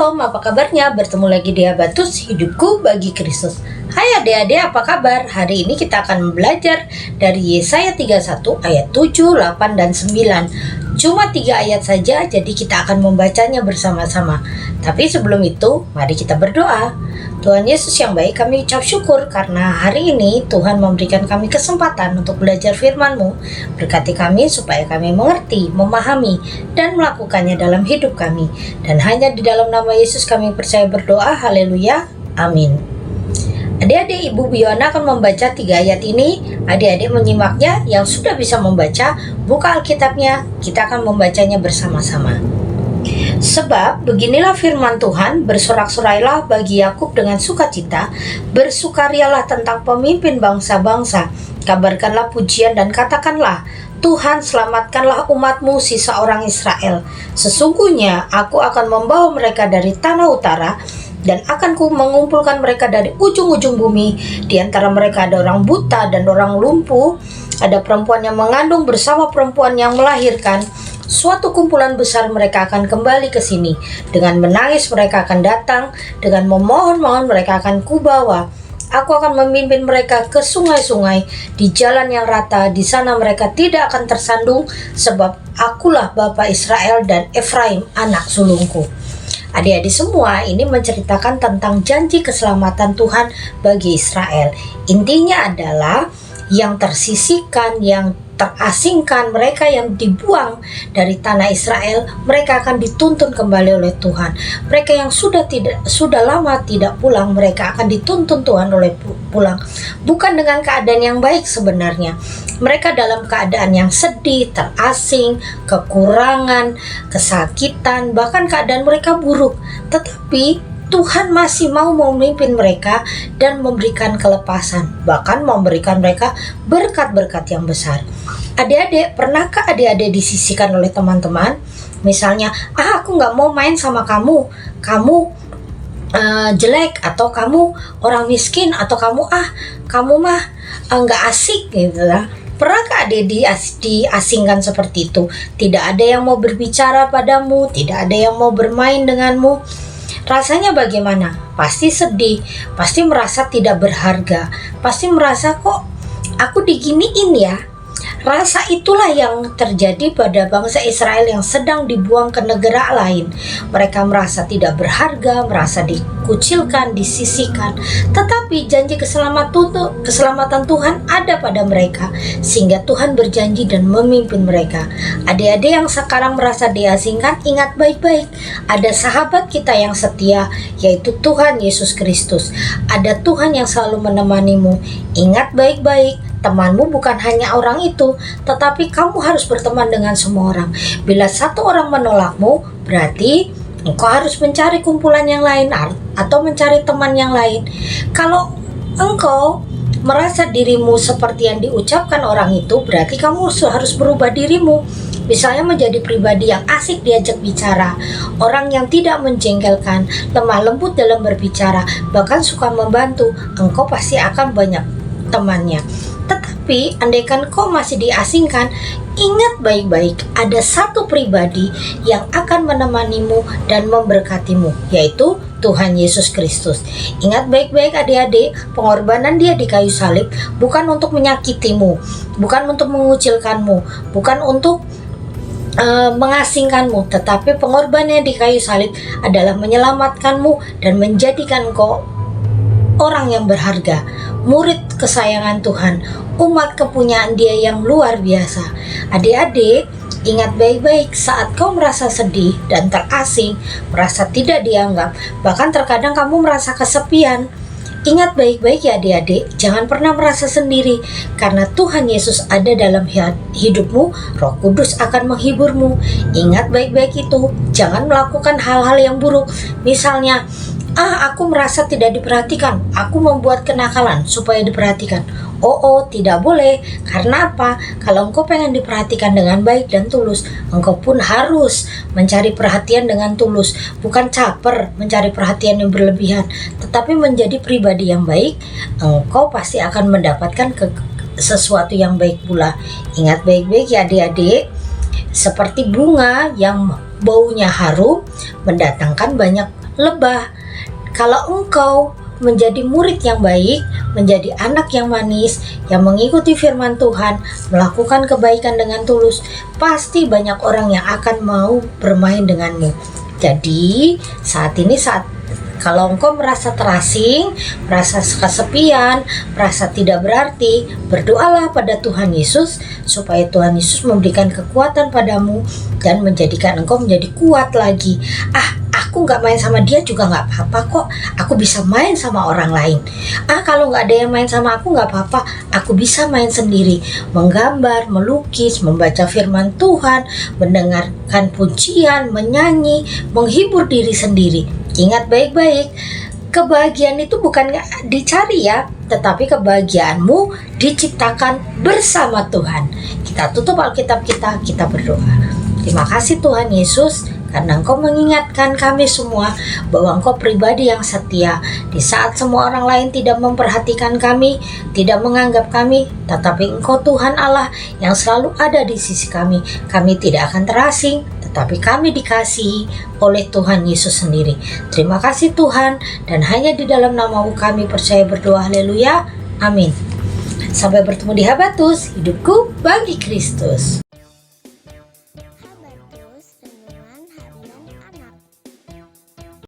Shalom, apa kabarnya? Bertemu lagi di Habatus, hidupku bagi Kristus. Hai adik-adik, apa kabar? Hari ini kita akan belajar dari Yesaya 31 ayat 7, 8, dan 9. Cuma 3 ayat saja, jadi kita akan membacanya bersama-sama. Tapi sebelum itu, mari kita berdoa. Tuhan Yesus yang baik, kami ucap syukur karena hari ini Tuhan memberikan kami kesempatan untuk belajar firman-Mu. Berkati kami supaya kami mengerti, memahami, dan melakukannya dalam hidup kami. Dan hanya di dalam nama Yesus kami percaya berdoa, haleluya, amin. Adik-adik, Ibu Biona akan membaca 3 ayat ini. Adik-adik menyimaknya, yang sudah bisa membaca, buka Alkitabnya, kita akan membacanya bersama-sama. Sebab beginilah firman Tuhan, bersorak-sorailah bagi Yakub dengan sukacita, bersukarialah tentang pemimpin bangsa-bangsa, kabarkanlah pujian dan katakanlah, Tuhan selamatkanlah umatmu sisa orang Israel. Sesungguhnya aku akan membawa mereka dari tanah utara, dan akan ku mengumpulkan mereka dari ujung-ujung bumi. Di antara mereka ada orang buta dan orang lumpuh, ada perempuan yang mengandung bersama perempuan yang melahirkan. Suatu kumpulan besar mereka akan kembali ke sini. Dengan menangis mereka akan datang, dengan memohon-mohon mereka akan kubawa. Aku akan memimpin mereka ke sungai-sungai, di jalan yang rata. Di sana mereka tidak akan tersandung, sebab akulah Bapa Israel dan Efraim anak sulungku. Adik-adik semua, ini menceritakan tentang janji keselamatan Tuhan bagi Israel. Intinya adalah yang tersisihkan, yang terasingkan, mereka yang dibuang dari tanah Israel, mereka akan dituntun kembali oleh Tuhan. Mereka yang sudah lama tidak pulang, mereka akan dituntun Tuhan oleh pulang. Bukan dengan keadaan yang baik sebenarnya. Mereka dalam keadaan yang sedih, terasing, kekurangan, kesakitan, bahkan keadaan mereka buruk. Tetapi Tuhan masih mau memimpin mereka dan memberikan kelepasan, bahkan memberikan mereka berkat-berkat yang besar. Adik-adik, pernahkah adik-adik disisihkan oleh teman-teman? Misalnya, aku gak mau main sama kamu jelek, atau kamu orang miskin, atau kamu mah gak asik gitu lah. Pernahkah adik diasingkan seperti itu? Tidak ada yang mau berbicara padamu, tidak ada yang mau bermain denganmu. Rasanya bagaimana? Pasti sedih, pasti merasa tidak berharga, pasti merasa kok aku diginiin ya. Rasa itulah yang terjadi pada bangsa Israel yang sedang dibuang ke negara lain. Mereka merasa tidak berharga, merasa dikucilkan, disisihkan. Tetapi janji keselamatan Tuhan ada pada mereka, sehingga Tuhan berjanji dan memimpin mereka. Adik-adik yang sekarang merasa diasingkan, ingat baik-baik, ada sahabat kita yang setia, yaitu Tuhan Yesus Kristus. Ada Tuhan yang selalu menemanimu. Ingat baik-baik, temanmu bukan hanya orang itu, tetapi kamu harus berteman dengan semua orang. Bila satu orang menolakmu, berarti engkau harus mencari kumpulan yang lain atau mencari teman yang lain. Kalau engkau merasa dirimu seperti yang diucapkan orang itu, berarti kamu harus berubah dirimu. Misalnya menjadi pribadi yang asik diajak bicara, orang yang tidak menjengkelkan, lemah lembut dalam berbicara, bahkan suka membantu, engkau pasti akan banyak temannya. Tetapi andaikan kau masih diasingkan, ingat baik-baik, ada satu pribadi yang akan menemanimu dan memberkatimu, yaitu Tuhan Yesus Kristus. Ingat baik-baik adik-adik, pengorbanan Dia di kayu salib bukan untuk menyakitimu, bukan untuk mengucilkanmu, bukan untuk mengasingkanmu, tetapi pengorbanannya di kayu salib adalah menyelamatkanmu dan menjadikan kau orang yang berharga, murid kesayangan Tuhan, umat kepunyaan Dia yang luar biasa. Adik-adik, ingat baik-baik, saat kau merasa sedih dan terasing, merasa tidak dianggap, bahkan terkadang kamu merasa kesepian, ingat baik-baik ya adik-adik, jangan pernah merasa sendiri, karena Tuhan Yesus ada dalam hidupmu, Roh Kudus akan menghiburmu. Ingat baik-baik itu, jangan melakukan hal-hal yang buruk. Misalnya, aku merasa tidak diperhatikan, aku membuat kenakalan supaya diperhatikan. Tidak boleh. Karena apa? Kalau engkau pengen diperhatikan dengan baik dan tulus, engkau pun harus mencari perhatian dengan tulus. Bukan caper mencari perhatian yang berlebihan, tetapi menjadi pribadi yang baik, engkau pasti akan mendapatkan sesuatu yang baik pula. Ingat baik-baik ya adik-adik, seperti bunga yang baunya harum mendatangkan banyak lebah. Kalau engkau menjadi murid yang baik, menjadi anak yang manis, yang mengikuti firman Tuhan, melakukan kebaikan dengan tulus, pasti banyak orang yang akan mau bermain denganmu. Jadi kalau engkau merasa terasing, merasa kesepian, merasa tidak berarti, berdoalah pada Tuhan Yesus supaya Tuhan Yesus memberikan kekuatan padamu dan menjadikan engkau menjadi kuat lagi. Aku nggak main sama dia juga nggak apa-apa kok. Aku bisa main sama orang lain. Kalau nggak ada yang main sama aku nggak apa-apa. Aku bisa main sendiri, menggambar, melukis, membaca firman Tuhan, mendengarkan pujian, menyanyi, menghibur diri sendiri. Ingat baik-baik, kebahagiaan itu bukan dicari ya, tetapi kebahagiaanmu diciptakan bersama Tuhan. Kita tutup Alkitab kita berdoa. Terima kasih Tuhan Yesus, karena Engkau mengingatkan kami semua bahwa Engkau pribadi yang setia. Di saat semua orang lain tidak memperhatikan kami, tidak menganggap kami, tetapi Engkau Tuhan Allah yang selalu ada di sisi kami. Kami tidak akan terasing, tetapi kami dikasihi oleh Tuhan Yesus sendiri. Terima kasih Tuhan, dan hanya di dalam nama-Mu kami percaya berdoa. Haleluya, amin. Sampai bertemu di Habatus, hidupku bagi Kristus.